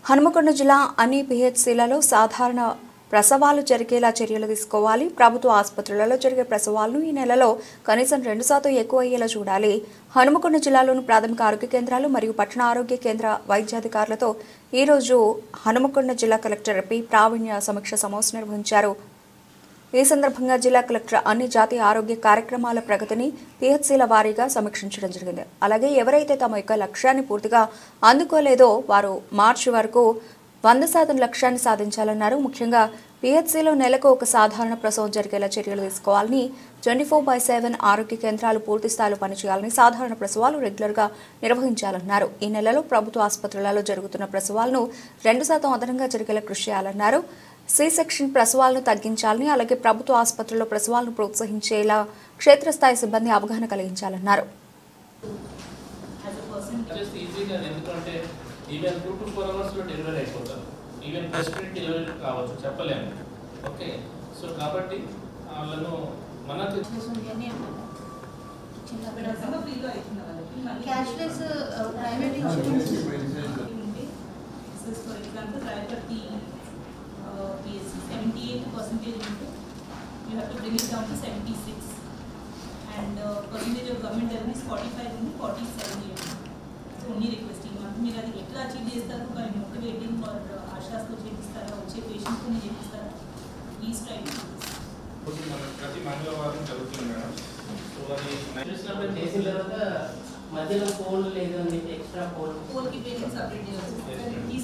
హనుమకొండ జిల్లా అన్ని పిహెచ్సిలలో సాధారణ ప్రసవాలు జరిగేలా చర్యలు తీసుకోవాలి. ప్రభుత్వ ఆసుపత్రులలో జరిగే ప్రసవాలను ఈ నెలలో కనీసం 2% ఎక్కువ అయ్యేలా చూడాలి. హనుమకొండ జిల్లాలోని ప్రాథమిక ఆరోగ్య కేంద్రాలు మరియు పట్టణ ఆరోగ్య కేంద్ర వైద్యాధికారులతో ఈరోజు హనుమకొండ జిల్లా కలెక్టర్ పి ప్రావీణ్య సమీక్ష సమావేశం నిర్వహించారు. ఈ సందర్భంగా జిల్లా కలెక్టర్ అన్ని జాతీయ ఆరోగ్య కార్యక్రమాల ప్రగతిని పిహెచ్సిల వారీగా సమీక్షించడం జరిగింది. అలాగే ఎవరైతే తమ యొక్క లక్ష్యాన్ని పూర్తిగా అందుకోలేదో వారు మార్చి వరకు 100% లక్ష్యాన్ని సాధించాలన్నారు. ముఖ్యంగా పిహెచ్సిలో నెలకు ఒక సాధారణ ప్రసవం జరిగేలా చర్యలు తీసుకోవాలని, 24/7 ఆరోగ్య కేంద్రాలు పూర్తి స్థాయిలో పనిచేయాలని, సాధారణ ప్రసవాలు రెగ్యులర్గా నిర్వహించాలన్నారు. ఈ నెలలో ప్రభుత్వ ఆసుపత్రులలో జరుగుతున్న ప్రసవాలను 2% అదనంగా జరిగేలా కృషి చేయాలన్నారు. సి-సెక్షన్ ప్రసవాలను తగ్గించాలని, అలాగే ప్రభుత్వ ఆసుపత్రుల్లో ప్రసవాలను ప్రోత్సహించేలా క్షేత్రస్థాయి సిబ్బంది అవగాహన కలిగించాలన్నారు. ఈవెన్ 2 to 4 అవర్స్లో డెలివరీ అయిపోతారు. ఈవెన్ ప్రెస్క్రిప్ట్ డెలివరీ కావచ్చు, చెప్పలేము. ఓకే, సో కాబట్టి వాళ్ళను మనకు cashless private insurance for example private PSC 78% ఉంటే you have to bring it down to 76 and percentage of government revenue 45 ఉంది 47 ఓన్లీ రిక్వెస్టింగ్ మీరు అది ఎట్లా అచీవ్ చేస్తారు? బై మోటివేటింగ్ ఫర్ ఆశాస్తో చేపిస్తారా, వచ్చే పేషెంట్స్ని చేపిస్తారా? ప్లీజ్ ట్రై ప్రతి మంగళవారం జరుగుతుంది మేడం. సో అది చేసిన తర్వాత మధ్యలో పోల్ లేదండి, ఎక్స్ట్రా పోల్కి పేరెంట్స్ అప్డేట్ చేయాలి.